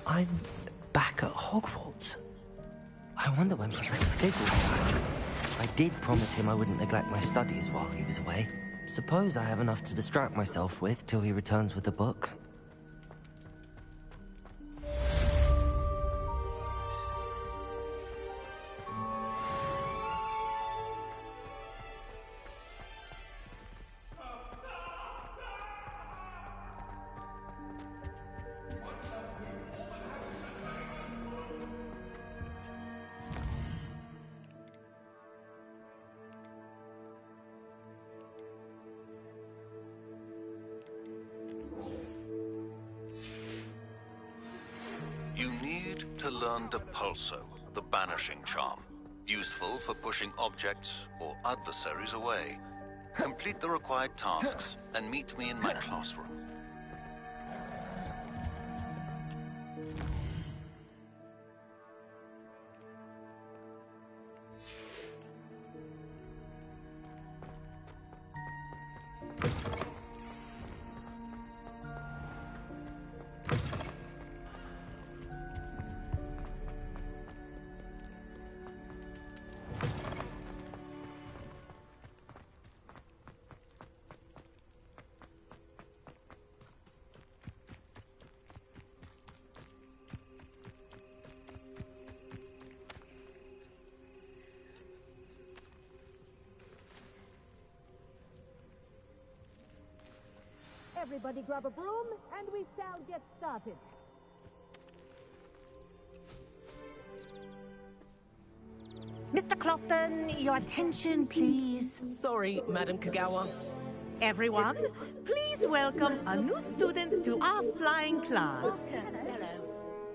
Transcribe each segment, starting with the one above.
I'm back at Hogwarts. I wonder when Professor Fig will be back. I did promise him I wouldn't neglect my studies while he was away. Suppose I have enough to distract myself with till he returns with a book. You need to learn Depulso, the banishing charm. Useful for pushing objects or adversaries away. Complete the required tasks and meet me in my classroom. Everybody grab a broom, and we shall get started. Mr. Clopton, your attention, please. Sorry, Madam Kagawa. Everyone, please welcome a new student to our flying class.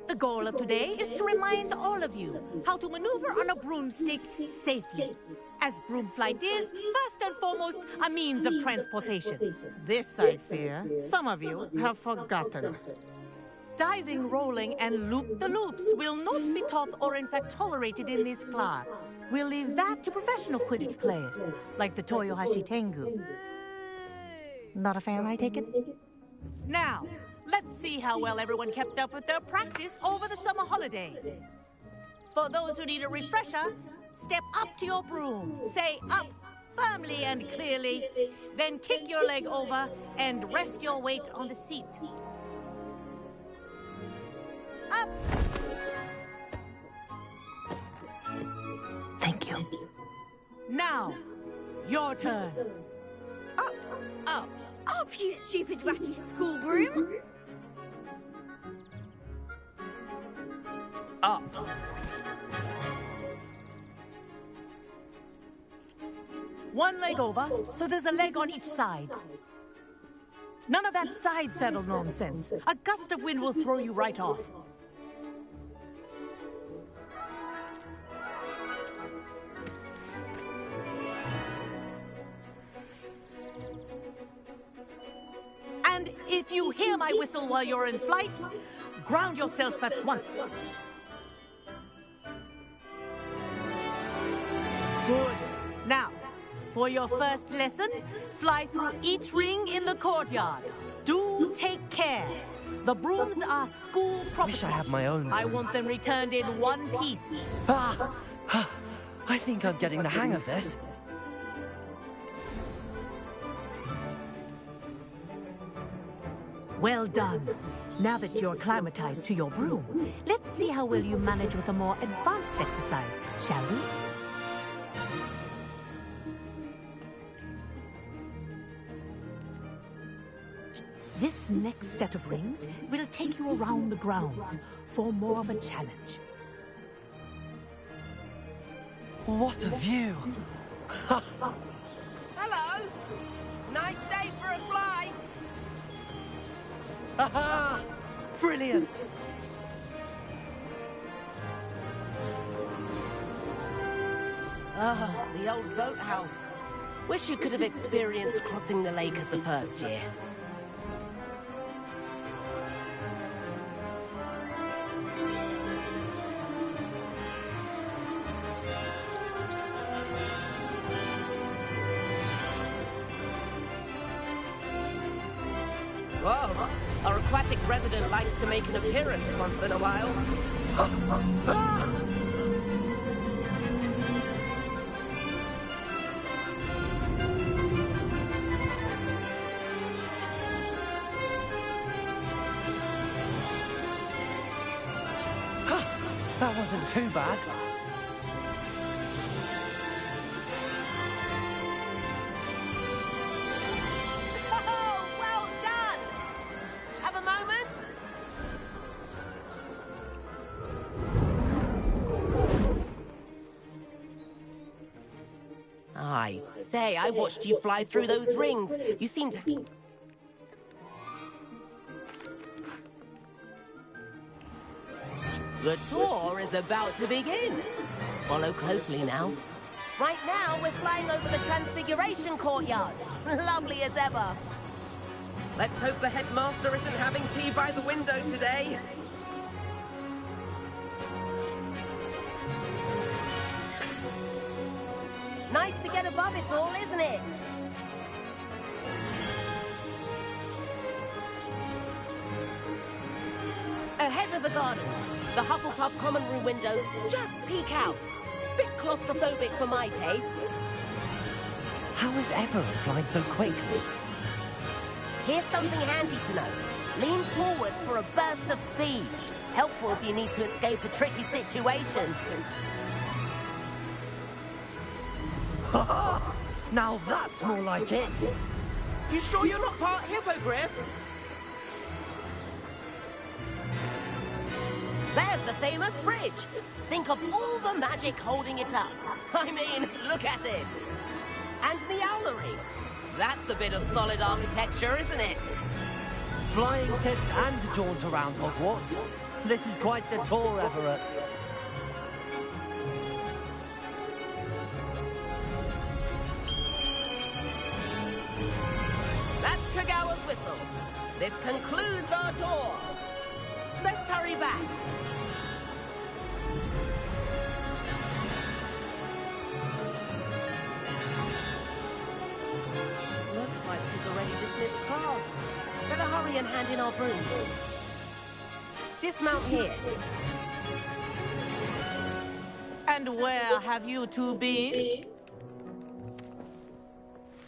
The goal of today is to remind all of you how to maneuver on a broomstick safely, as broom flight is, first and foremost, a means of transportation. This, I fear, some of you have forgotten. Diving, rolling, and loop-the-loops will not be taught or in fact tolerated in this class. We'll leave that to professional Quidditch players, like the Toyohashi Tengu. Not a fan, I take it? Now, let's see how well everyone kept up with their practice over the summer holidays. For those who need a refresher, step up to your broom, say up firmly and clearly, then kick your leg over and rest your weight on the seat. Up! Thank you. Now, your turn. Up! Up! Up, you stupid ratty school broom! Up! One leg over, so there's a leg on each side. None of that side saddle nonsense. A gust of wind will throw you right off. And if you hear my whistle while you're in flight, ground yourself at once. Good. Now, for your first lesson, fly through each ring in the courtyard. Do take care. The brooms are school property. Wish I had my own broom. I want them returned in one piece. I think I'm getting the hang of this. Well done. Now that you're acclimatized to your broom, let's see how well you manage with a more advanced exercise, shall we? This next set of rings will take you around the grounds for more of a challenge. What a view! Hello! Nice day for a flight! Aha! Brilliant! Ah, the old boathouse. Wish you could have experienced crossing the lake as the first year. Whoa, our aquatic resident likes to make an appearance once in a while. That wasn't too bad. Oh, well done! Have a moment? I say, I watched you fly through those rings. You seem to... The tour is about to begin. Follow closely now. Right now, we're flying over the Transfiguration Courtyard. Lovely as ever. Let's hope the headmaster isn't having tea by the window today. Nice to get above it all, isn't it? Ahead of the gardens, the Hufflepuff common room windows just peek out. Bit claustrophobic for my taste. How is everyone flying so quickly? Here's something handy to know. Lean forward for a burst of speed. Helpful if you need to escape a tricky situation. Now that's more like it. You sure you're not part hippogriff? There's the famous bridge. Think of all the magic holding it up. I mean, look at it. And the owlery. That's a bit of solid architecture, isn't it? Flying tips and a jaunt around Hogwarts. This is quite the tour, Everett. That's Kagawa's whistle. This concludes our tour. Let's hurry back. Looks like she's already dismissed class. Better hurry and hand in our brooms. Dismount here. And where have you two been?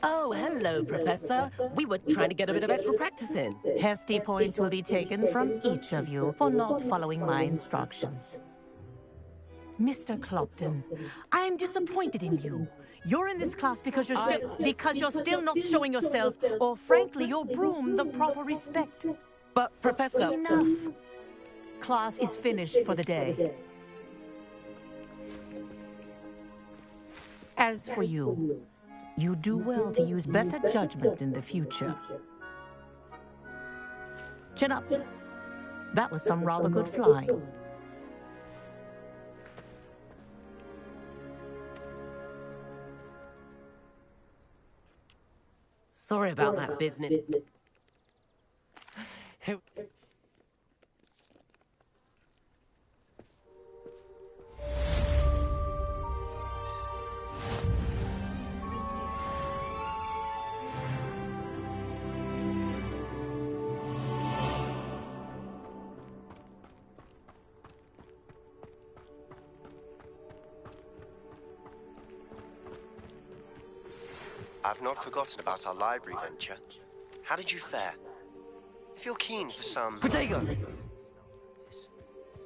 Oh, hello, Professor. We were trying to get a bit of extra practice in. Hefty points will be taken from each of you for not following my instructions. Mr. Clopton, I am disappointed in you. You're in this class because you're still not showing yourself, or frankly, your broom the proper respect. But, Professor... Enough. Class is finished for the day. As for you, you do well to use better judgment in the future. Chin up. That was some rather good flying. Sorry about that business. I've not forgotten about our library venture. How did you fare? If you're keen for some... Protego!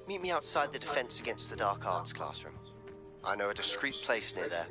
Meet me outside the Defense Against the Dark Arts classroom. I know a discreet place near there.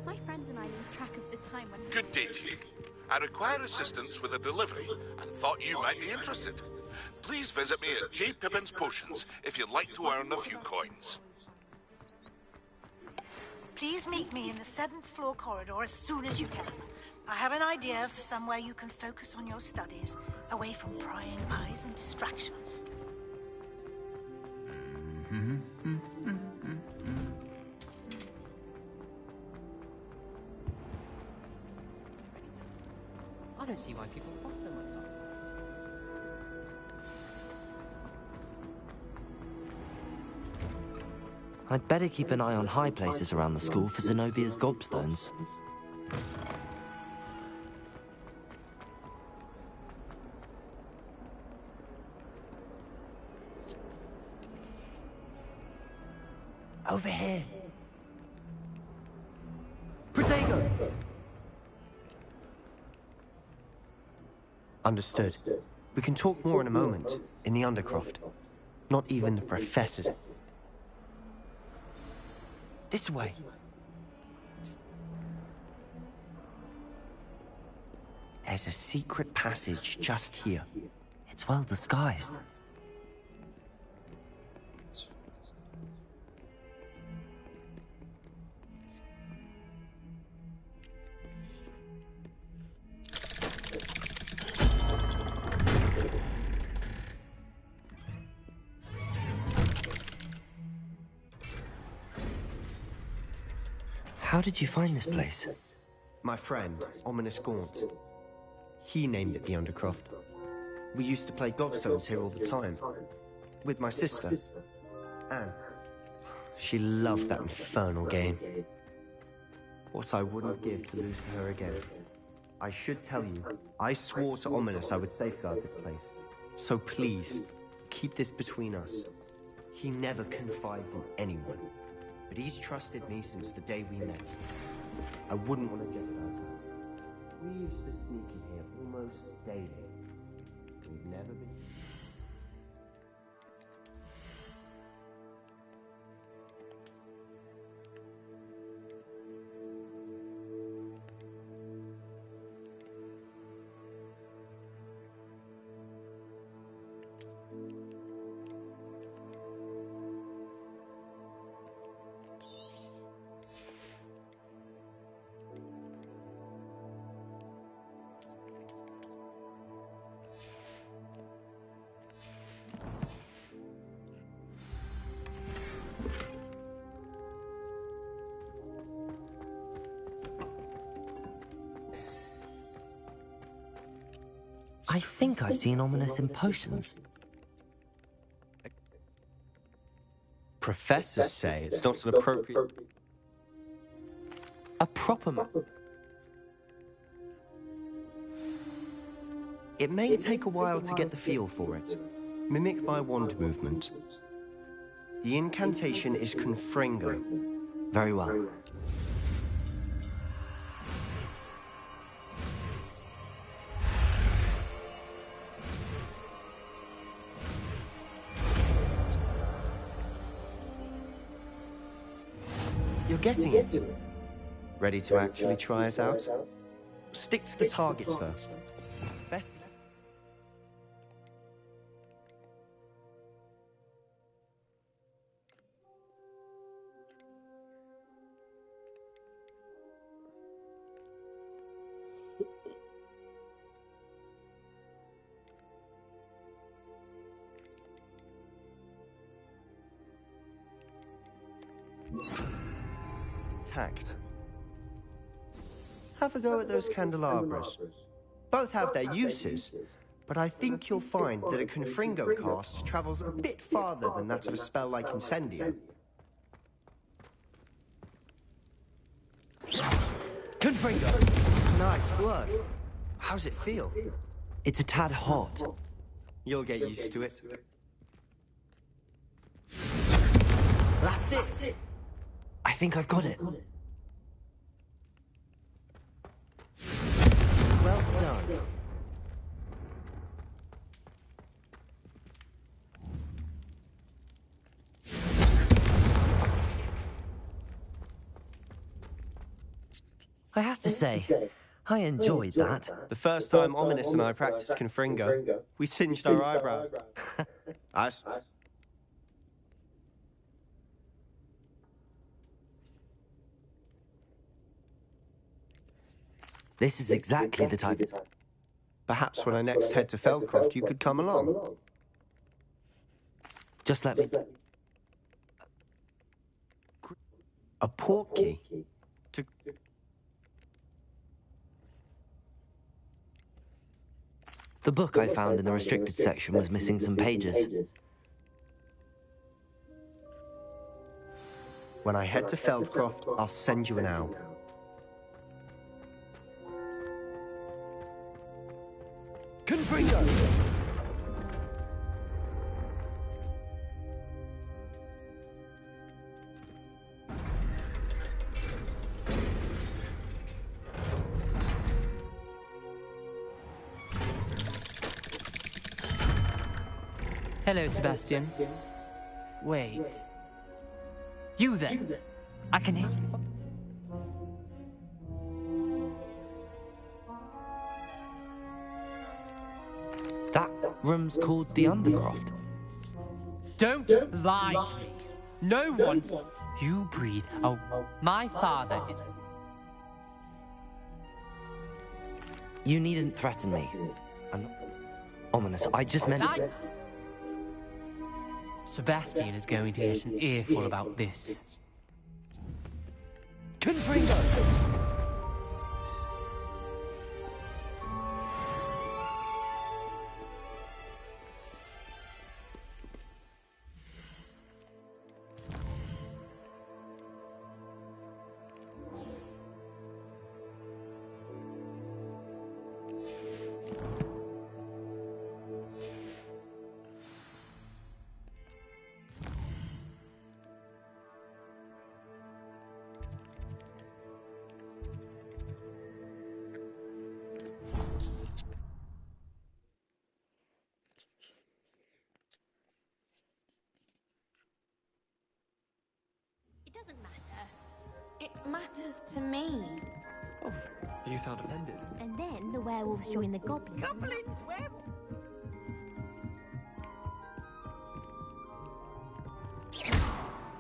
My friends and I lose track of the time when... Good day to you. I require assistance with a delivery and thought you might be interested. Please visit me at J. Pippin's Potions if you'd like to earn a few coins. Please meet me in the 7th floor corridor as soon as you can. I have an idea for somewhere you can focus on your studies, away from prying eyes and distractions. I don't see why people fuck them like that. I'd better keep an eye on high places around the school for Zenobia's gobstones. Over here. Protego! Understood. We can talk more in a moment, in the Undercroft. Not even the professors. This way. There's a secret passage just here. It's well disguised. How did you find this place? My friend, Ominous Gaunt. He named it the Undercroft. We used to play gobstones here all the time. With my sister, Anne. She loved that infernal game. What I wouldn't give to lose to her again. I should tell you, I swore to Ominous I would safeguard this place. So please, keep this between us. He never confides in anyone. But he's trusted me since the day we met. I wouldn't want to jeopardize that. We used to sneak in here almost daily. We've never been... I think I've seen Ominous in potions. Professors say it's not an appropriate... A proper map. It may take a while to get the feel for it. Mimic my wand movement. The incantation is Confringo. Very well. You're getting it. Ready to actually try it out? Stick to the targets, though. Best... Tact. Have a go at those candelabras. Both have their uses, but I think you'll find that a Confringo cast travels a bit farther than that of a spell like Incendio. Confringo! Nice work. How's it feel? It's a tad hot. You'll get used to it. That's it! I think I've got it. Well done. I have to say, I enjoyed that. The first time Ominous and I practiced Confringo, we singed our eyebrows. Us. This is exactly the type. Perhaps when I next head to Feldcroft, you could come along. Just let me... A portkey? The book I found in the restricted section was missing some pages. When I head to Feldcroft, I'll send you an owl. Confringo! Hello, Sebastian. Wait. You then? I can hear... That room's called the Undercroft. Don't lie to me. No one... You breathe. Oh, my father is... You needn't threaten me. I'm not... Ominous, I just meant... Sebastian is going to get an earful about this. Confringo! It doesn't matter. It matters to me. Oh, you sound offended. And then the werewolves join the goblins. Goblins, werewolves.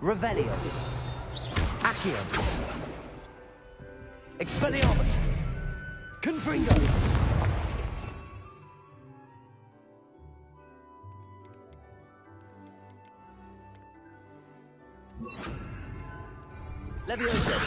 Revelio. Accio. Expelliarmus. Confringo. Leviosa.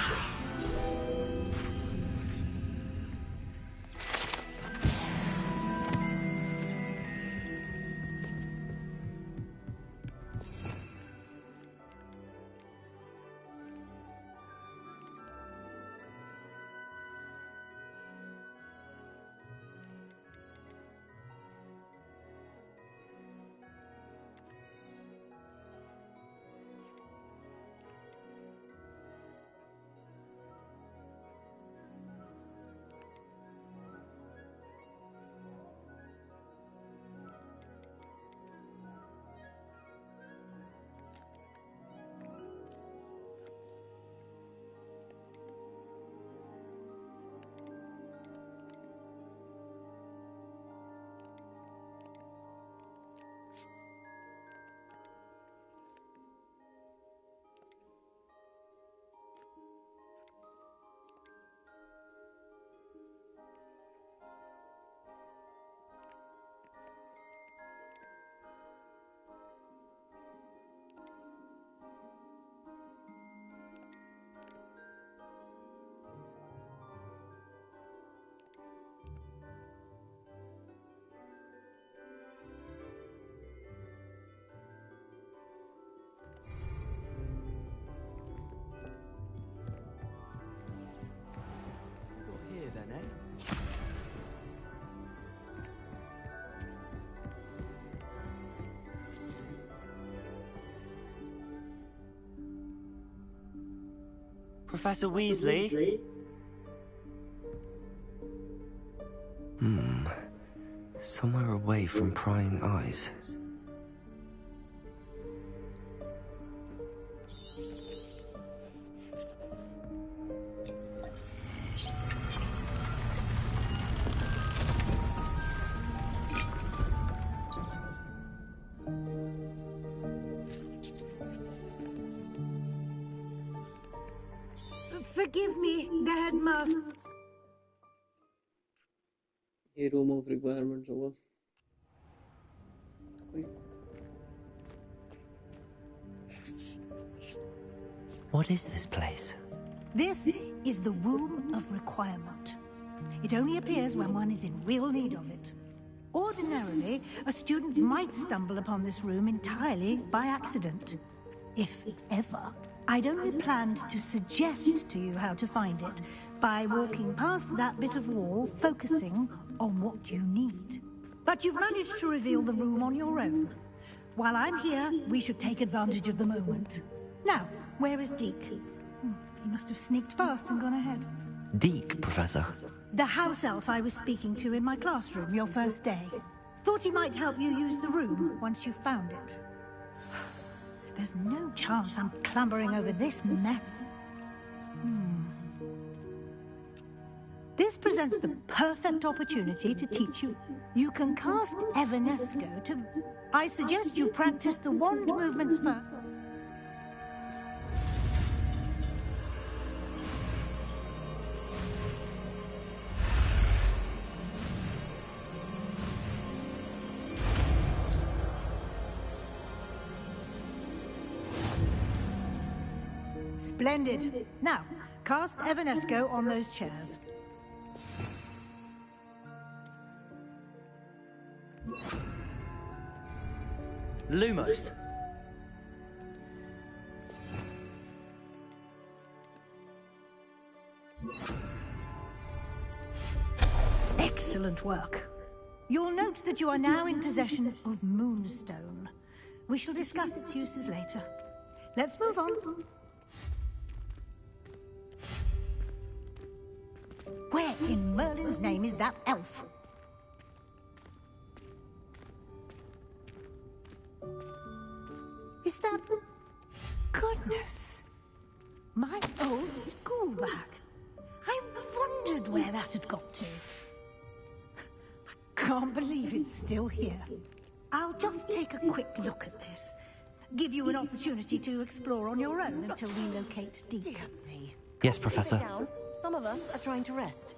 Then, eh? Professor Weasley? Somewhere away from prying eyes. Forgive me, the headmaster. ये room of requirements होगा What is this place? This is the Room of Requirement. It only appears when one is in real need of it. Ordinarily, a student might stumble upon this room entirely by accident. If ever. I'd only planned to suggest to you how to find it by walking past that bit of wall, focusing on what you need. But you've managed to reveal the room on your own. While I'm here, we should take advantage of the moment. Now, where is Deke? He must have sneaked past and gone ahead. Deke, Professor. The house elf I was speaking to in my classroom your first day. Thought he might help you use the room once you found it. There's no chance I'm clambering over this mess. This presents the perfect opportunity to teach you. You can cast Evanesco to... I suggest you practice the wand movements first. Splendid. Now, cast Evanesco on those chairs. Lumos. Excellent work. You'll note that you are now in possession of Moonstone. We shall discuss its uses later. Let's move on. Where in Merlin's name is that elf? Is that... Goodness! My old school bag. I wondered where that had got to. I can't believe it's still here. I'll just take a quick look at this. Give you an opportunity to explore on your own until we locate Deke. Yes, Professor. Down. Some of us are trying to rest.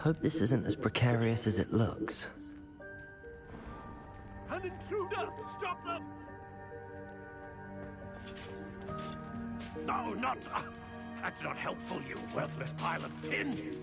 Hope this isn't as precarious as it looks. An intruder! Stop them! No, not... that's not helpful, you worthless pile of tin!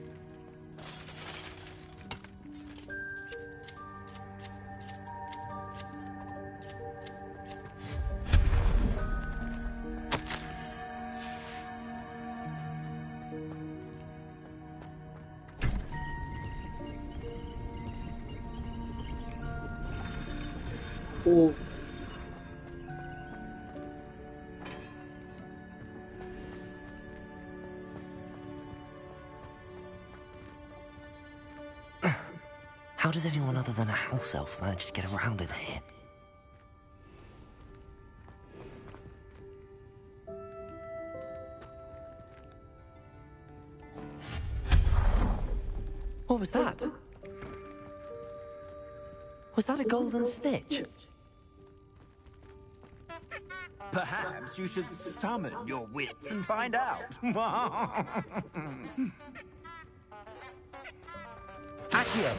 Oh. How does anyone other than a house elf manage to get around in here? What was that? Was that a golden snitch? Perhaps you should summon your wits and find out. Accio!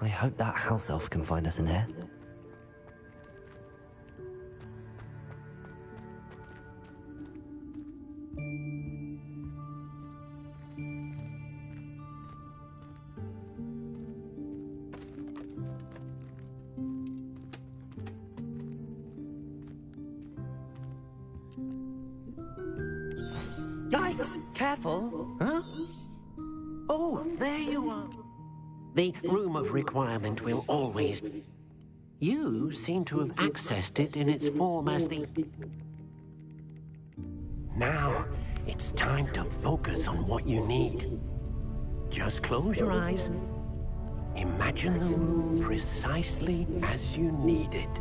I hope that house elf can find us in here. Yikes! Careful! Huh? Oh, there you are. The Room of Requirement will always... You seem to have accessed it in its form as the... Now, it's time to focus on what you need. Just close your eyes. Imagine the room precisely as you need it.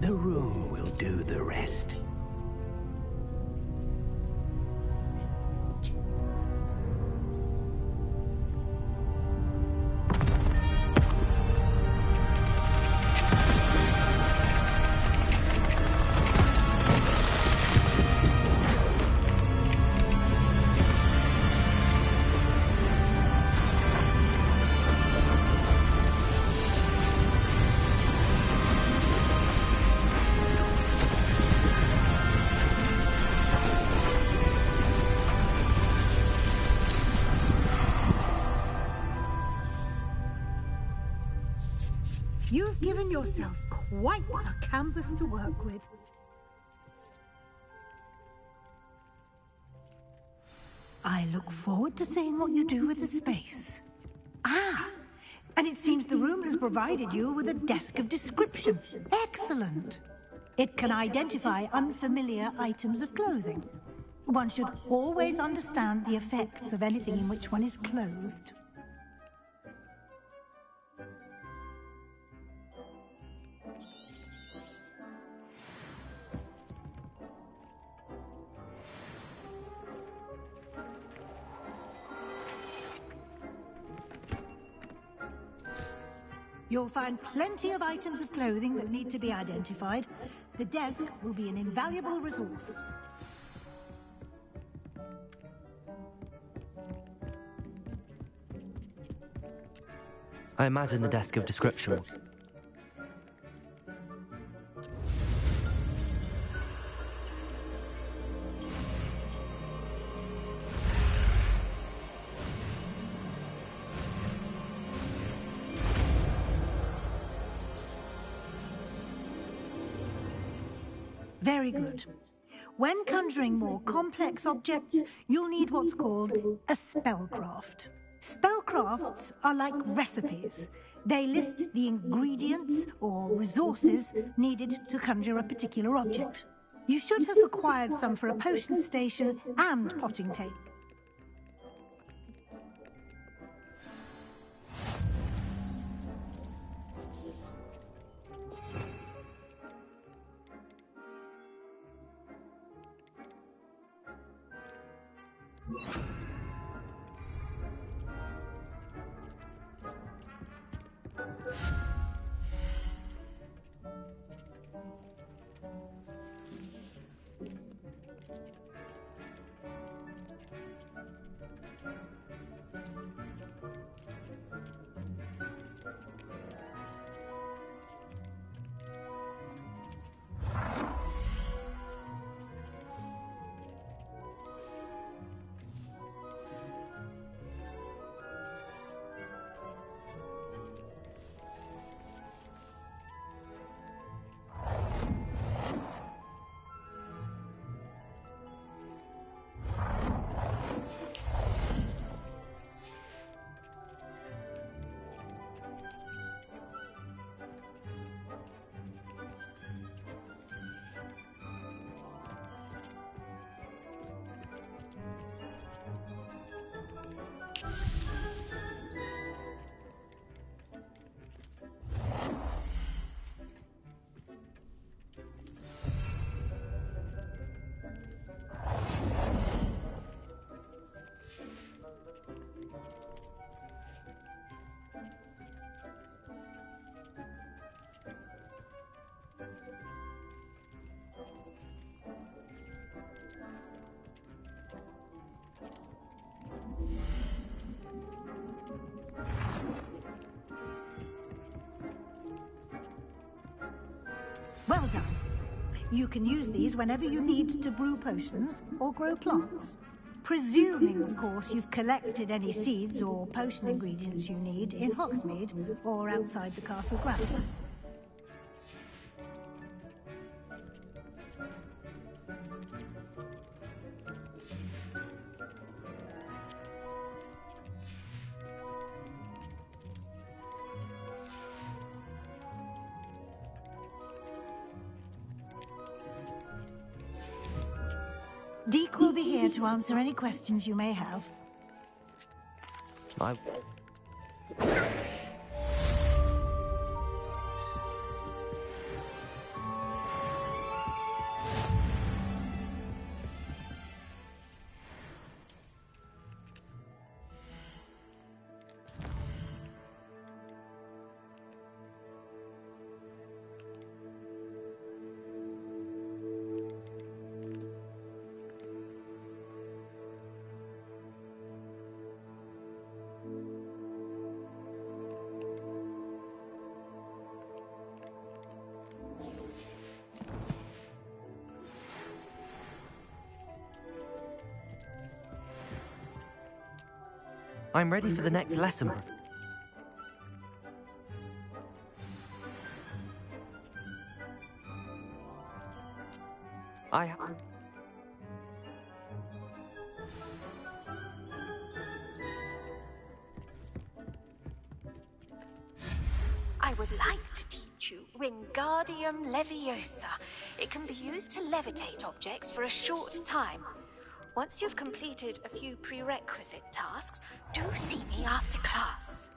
The room will do the rest. You've given yourself quite a canvas to work with. I look forward to seeing what you do with the space. Ah, and it seems the room has provided you with a desk of description. Excellent. It can identify unfamiliar items of clothing. One should always understand the effects of anything in which one is clothed. You'll find plenty of items of clothing that need to be identified. The desk will be an invaluable resource. I imagine the desk of description. Very good. When conjuring more complex objects, you'll need what's called a spellcraft. Spellcrafts are like recipes. They list the ingredients or resources needed to conjure a particular object. You should have acquired some for a potion station and potting tape. Well done. You can use these whenever you need to brew potions or grow plants. Presuming, of course, you've collected any seeds or potion ingredients you need in Hogsmeade or outside the castle grounds. Deke will be here to answer any questions you may have. I'm ready for the next lesson. I would like to teach you Wingardium Leviosa. It can be used to levitate objects for a short time. Once you've completed a few prerequisite tasks, do see me after class.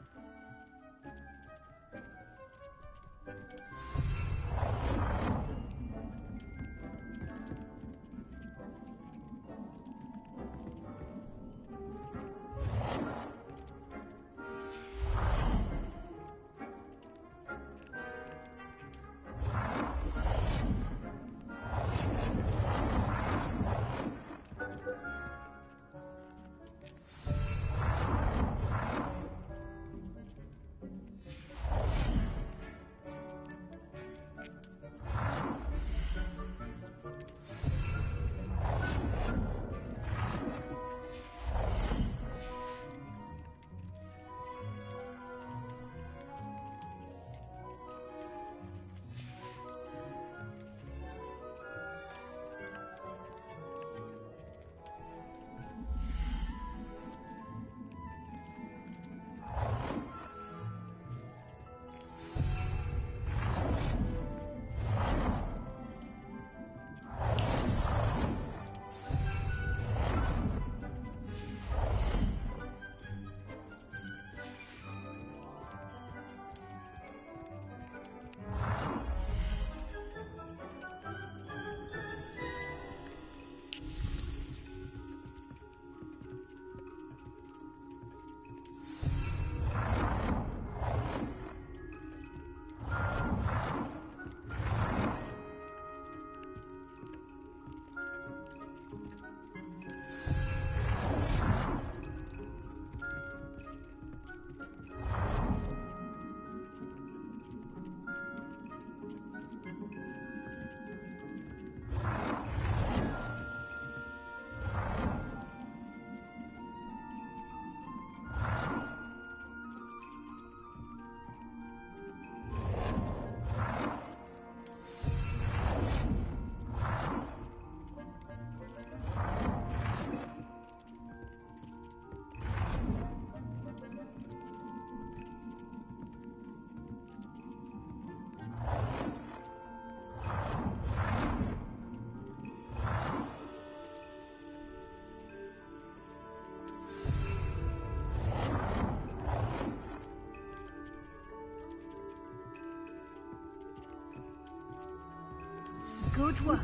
Good work.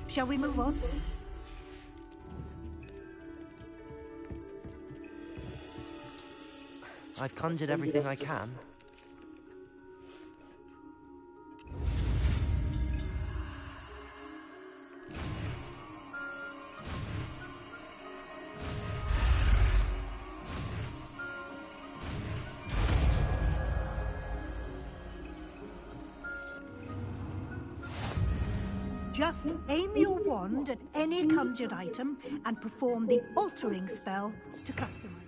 Shall we move on? I've conjured everything I can. Just aim your wand at any conjured item and perform the altering spell to customize.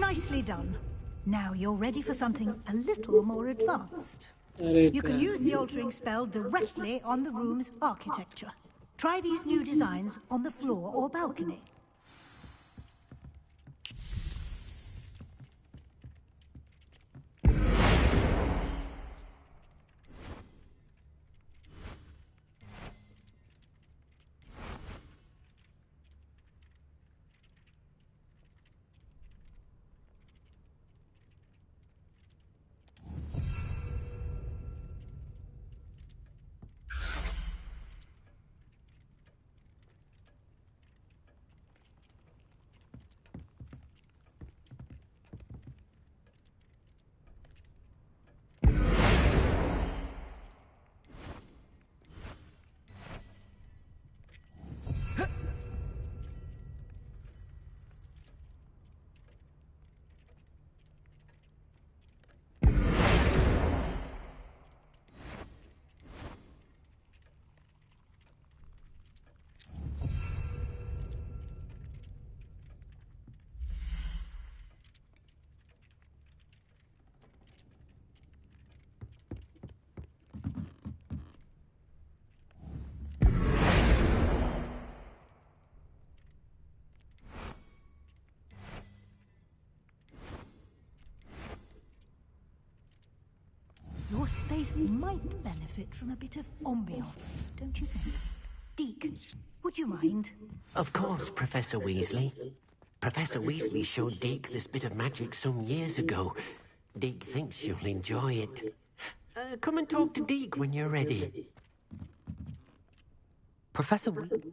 Nicely done. Now you're ready for something a little more advanced. अरे You can use the altering spell directly on the room's architecture. Try these new designs on the floor or balcony. Your space might benefit from a bit of ambiance, don't you think? Deke, would you mind? Of course, Professor Weasley. Professor Weasley showed Deke this bit of magic some years ago. Deke thinks you'll enjoy it. Come and talk to Deke when you're ready. Professor Weasley?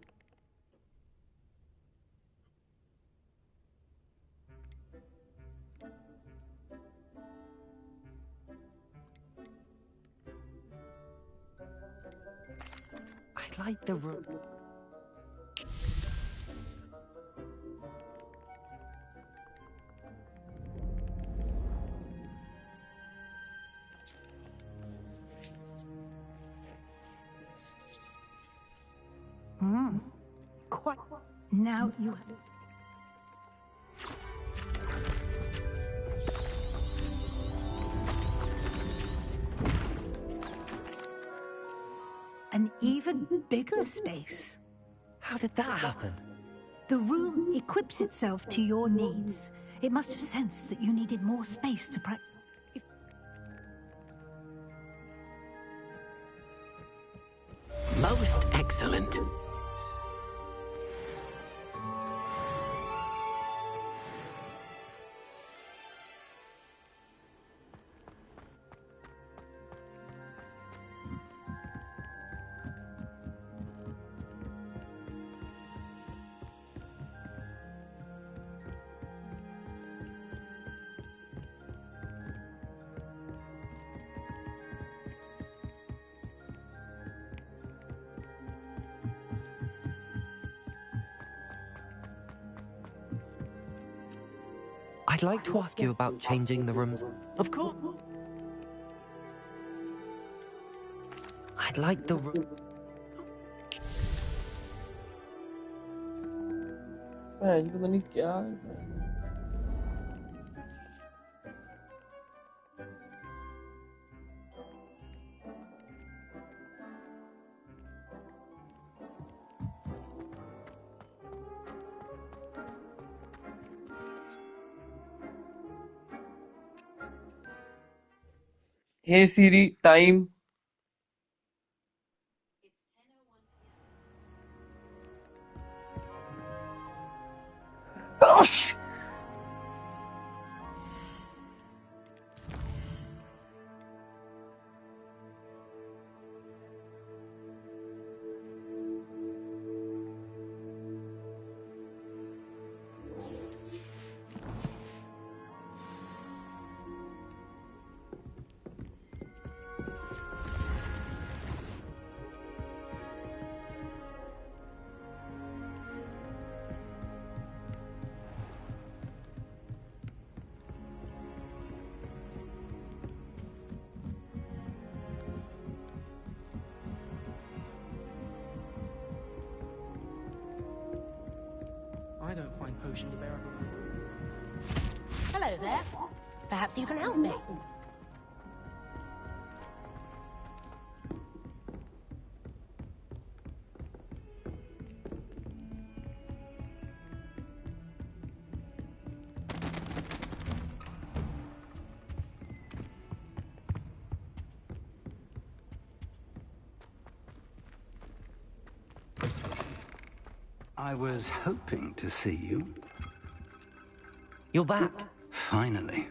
I'd like the room. Quite. Now you. An even bigger space. How did that happen? The room equips itself to your needs. It must have sensed that you needed more space to practice. Most excellent. I'd like to ask you about changing the rooms. Of course. I'd like the room. पता नहीं क्या है। Hey Siri, time. Oh, I don't find potions bearable. Hello there. Perhaps you can help me. I was hoping to see you. You're back. Finally.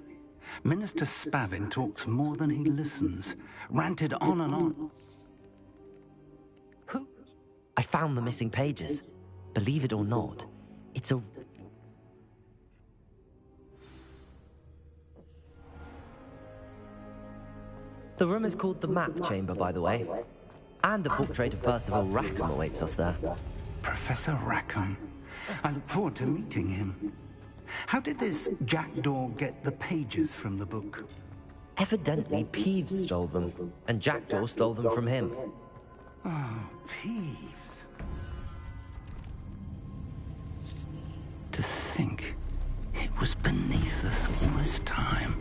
Minister Spavin talks more than he listens. Ranted on and on. I found the missing pages. Believe it or not, it's a... The room is called the Map Chamber, by the way. And a portrait of Percival Rackham awaits us there. Professor Rackham. I look forward to meeting him. How did this jackdaw get the pages from the book? Evidently, Peeves stole them, and Jackdaw stole them from him. Oh, Peeves. To think it was beneath us all this time.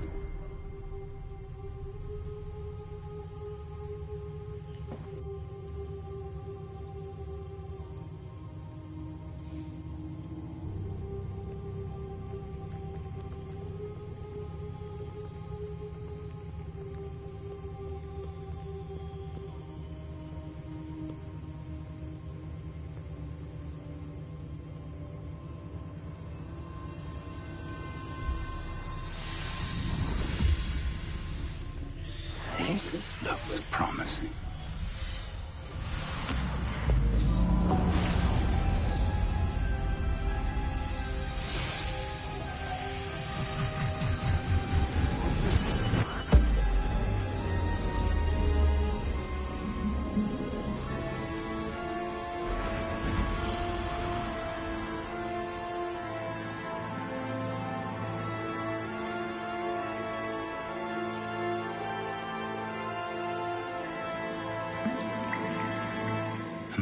This looks promising.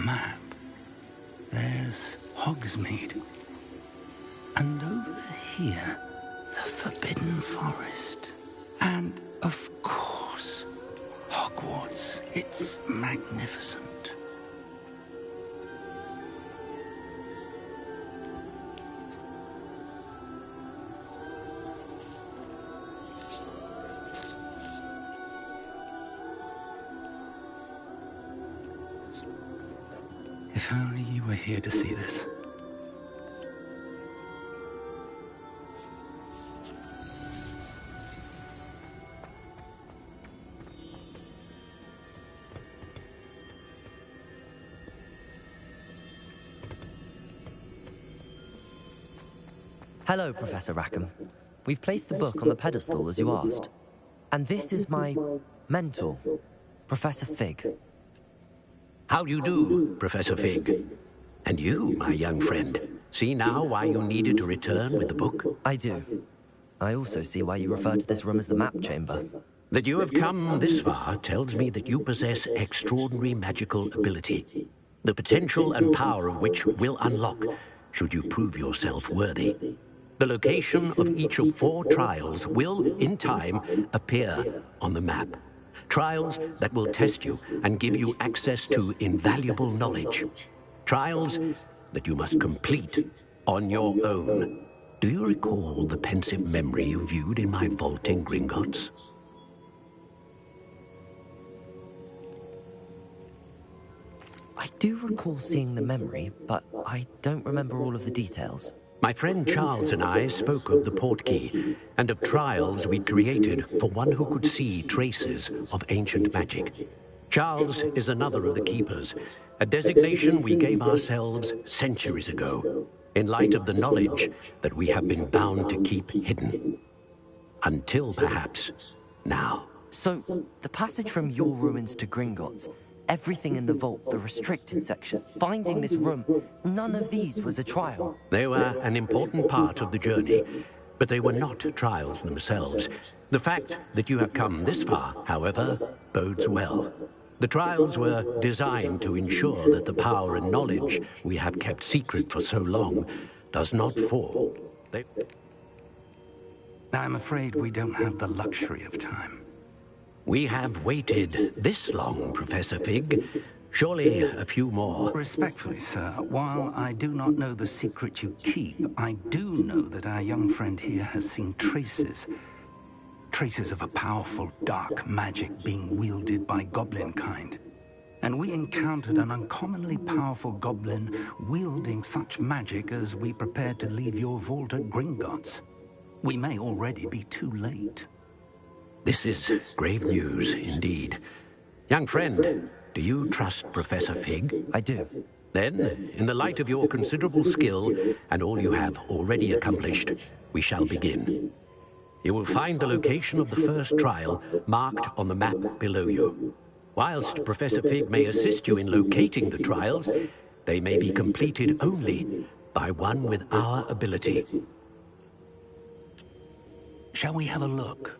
Map. There's Hogsmeade. And over here, the Forbidden Forest. And, of course, Hogwarts. It's magnificent. If only you were here to see this. Hello, Professor Rackham. We've placed the book on the pedestal, as you asked. And this is my mentor, Professor Fig. How do you do, Professor Fig? And you, my young friend, see now why you needed to return with the book? I do. I also see why you refer to this room as the Map Chamber. That you have come this far tells me that you possess extraordinary magical ability, the potential and power of which will unlock should you prove yourself worthy. The location of each of 4 trials will, in time, appear on the map. Trials that will test you and give you access to invaluable knowledge. Trials that you must complete on your own. Do you recall the pensive memory you viewed in my vault in Gringotts? I do recall seeing the memory, but I don't remember all of the details. My friend Charles and I spoke of the portkey and of trials we'd created for one who could see traces of ancient magic. Charles is another of the keepers, a designation we gave ourselves centuries ago, in light of the knowledge that we have been bound to keep hidden. Until perhaps now. So, the passage from your ruins to Gringotts, everything in the vault, the restricted section, finding this room, none of these was a trial. They were an important part of the journey, but they were not trials themselves. The fact that you have come this far, however, bodes well. The trials were designed to ensure that the power and knowledge we have kept secret for so long does not fall. I'm afraid we don't have the luxury of time. We have waited this long, Professor Fig. Surely a few more. Respectfully, sir, while I do not know the secret you keep, I do know that our young friend here has seen traces. Traces of a powerful dark magic being wielded by goblin kind. And we encountered an uncommonly powerful goblin wielding such magic as we prepared to leave your vault at Gringotts. We may already be too late. This is grave news indeed. Young friend, do you trust Professor Fig? I do. Then, in the light of your considerable skill and all you have already accomplished, we shall begin. You will find the location of the first trial marked on the map below you. Whilst Professor Fig may assist you in locating the trials, they may be completed only by one with our ability. Shall we have a look?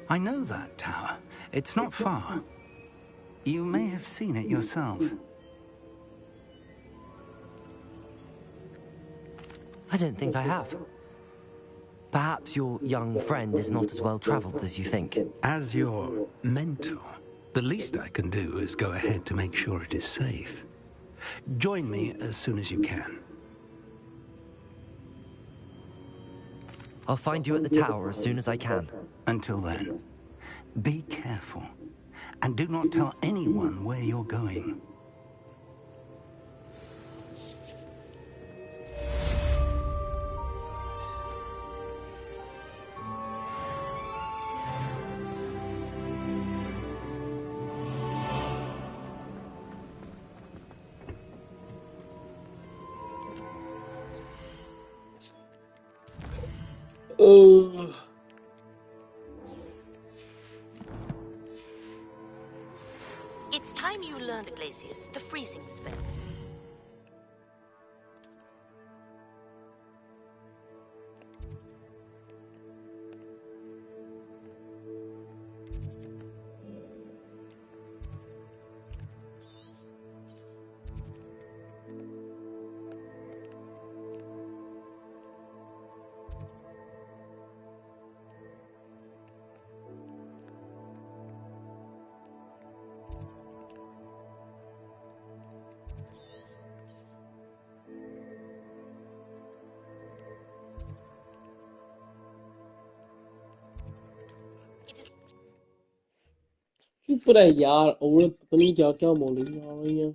I know that tower. It's not far. You may have seen it yourself. I don't think I have. Perhaps your young friend is not as well traveled as you think. As your mentor, the least I can do is go ahead to make sure it is safe. Join me as soon as you can. I'll find you at the tower as soon as I can. Until then, be careful, and do not tell anyone where you're going. It's time you learned, Glacius, the freezing spell. चुप रहे यार औरत पता नहीं क्या क्या बोली जा रही है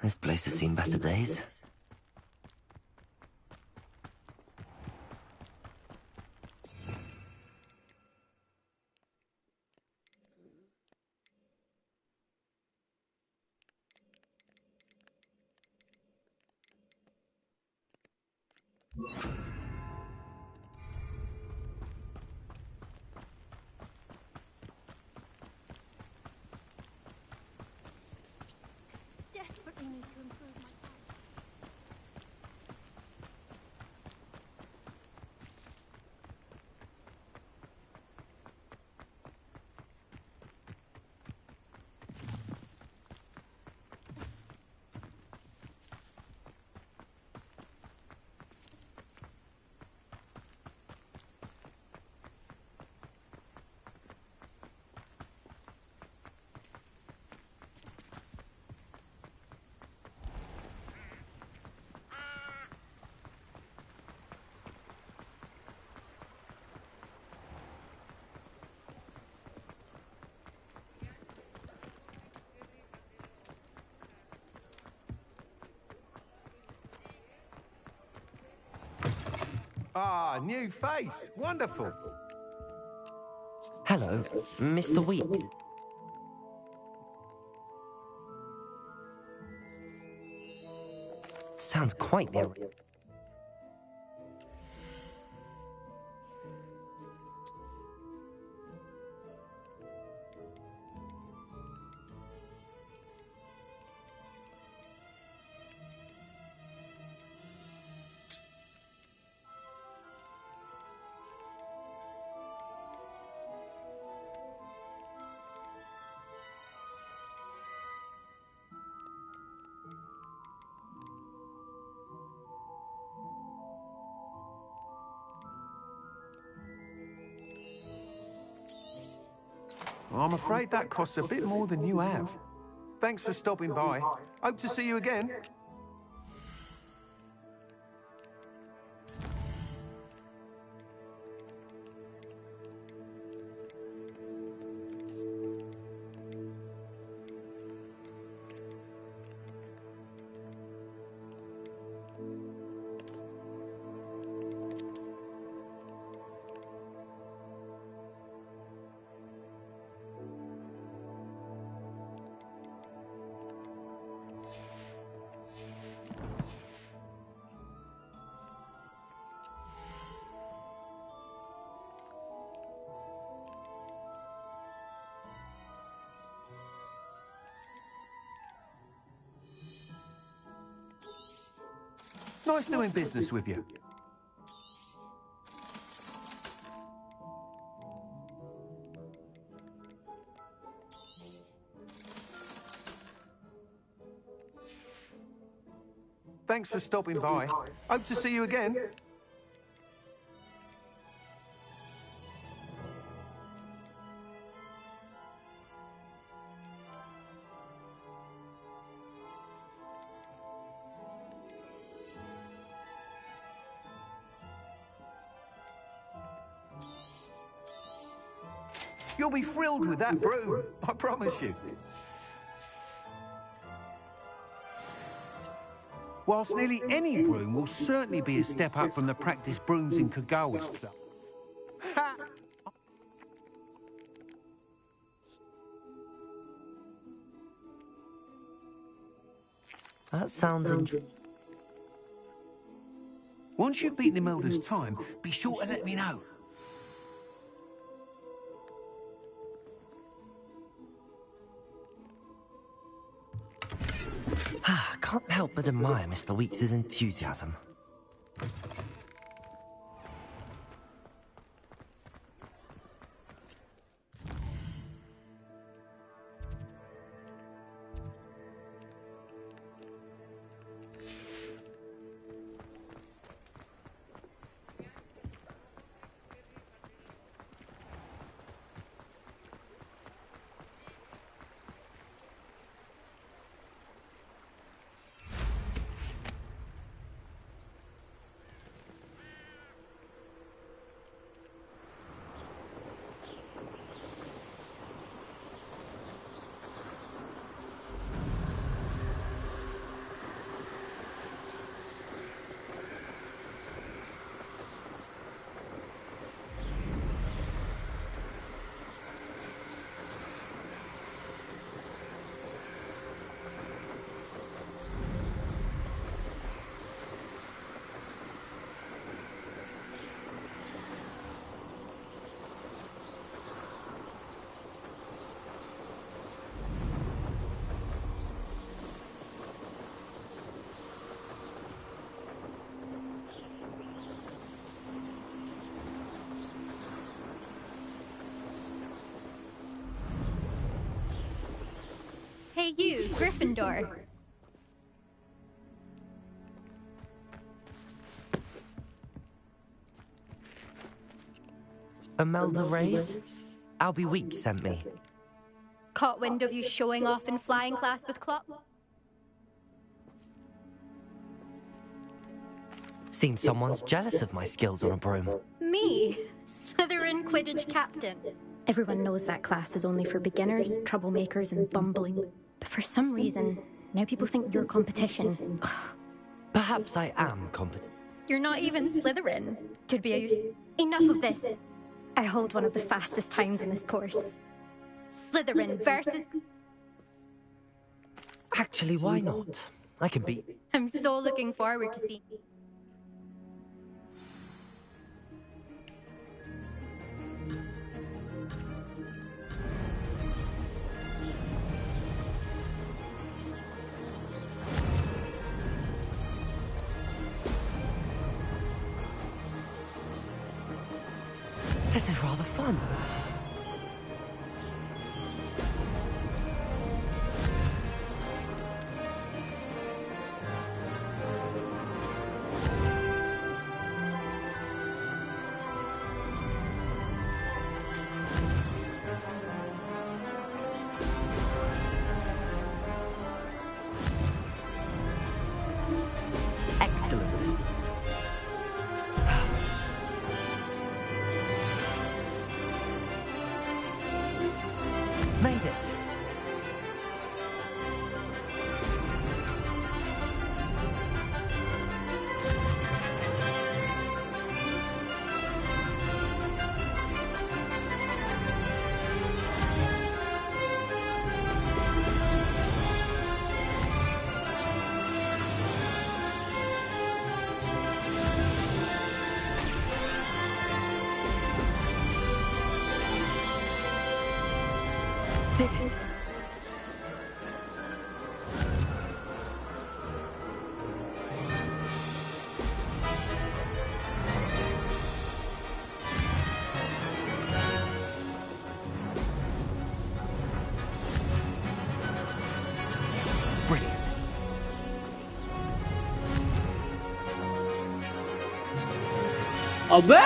This place has seen better days. Desperately need to improve my Ah, new face. Wonderful. Hello, Mr. Weeks. Sounds quite the... I'm afraid that costs a bit more than you have. Thanks for stopping by. Hope to see you again. Nice doing business with you. Thanks for stopping by. Hope to see you again. You'll be thrilled with that broom, I promise you. Whilst nearly any broom will certainly be a step up from the practice brooms in Kagawa's club. Ha! That sounds interesting. Once you've beaten Imelda's time, be sure to let me know. Can't help but admire Mr. Weeks' enthusiasm. Hey you, Gryffindor. Imelda Reyes? Albie Weeks sent me. Caught wind of you showing off in flying class with Klopp? Seems someone's jealous of my skills on a broom. Me? Slytherin Quidditch captain. Everyone knows that class is only for beginners, troublemakers, and bumbling. But for some reason, now people think you're competition. Perhaps I am competent. You're not even Slytherin. Could be a... Enough of this. I hold one of the fastest times in this course. Slytherin versus... Actually, why not? I can beat... I'm so looking forward to seeing... This is rather fun. Excellent. Made it. Did it. Brilliant. अबे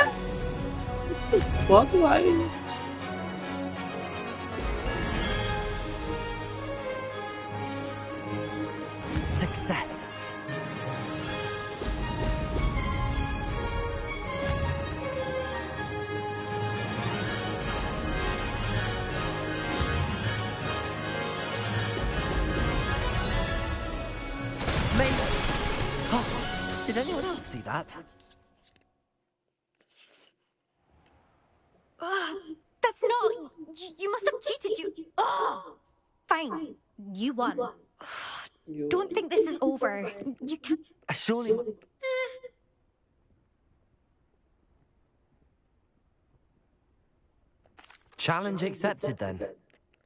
fuck भाई Success. Made it. Oh, did anyone else see that? That's not... You must have cheated, you... Oh! Fine. You won. Don't think this is over. You can't... Surely... Challenge accepted, then.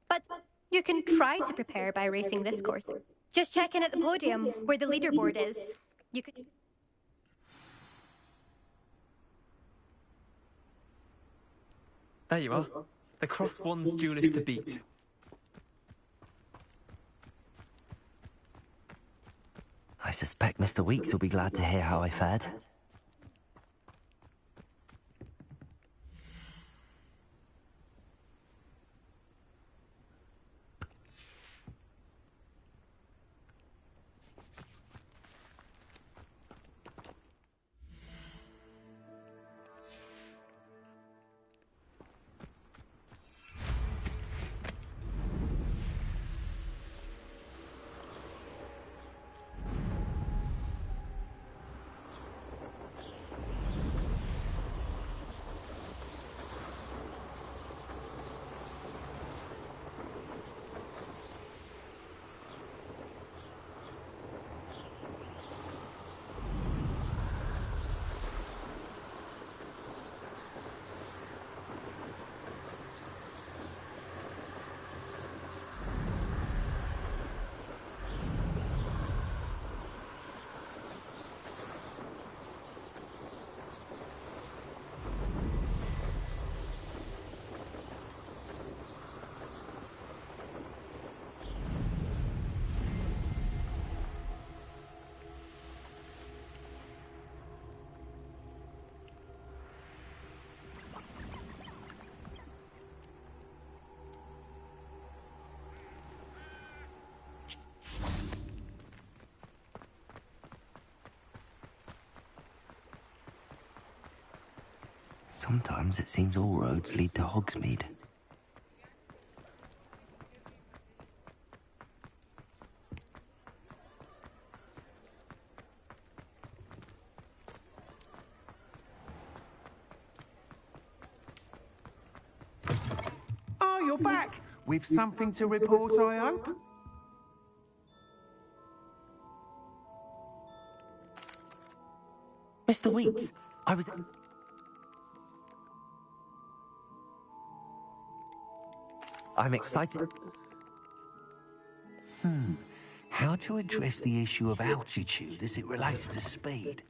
But you can try to prepare by racing this course. Just check in at the podium, where the leaderboard is. You could... There you are. The Cross Wands duelist to beat. I suspect Mr. Weeks will be glad to hear how I fared. Sometimes it seems all roads lead to Hogsmeade. you're back. With something to report, I hope? Mr. Weeks, I was... I'm excited. How to address the issue of altitude as it relates to speed?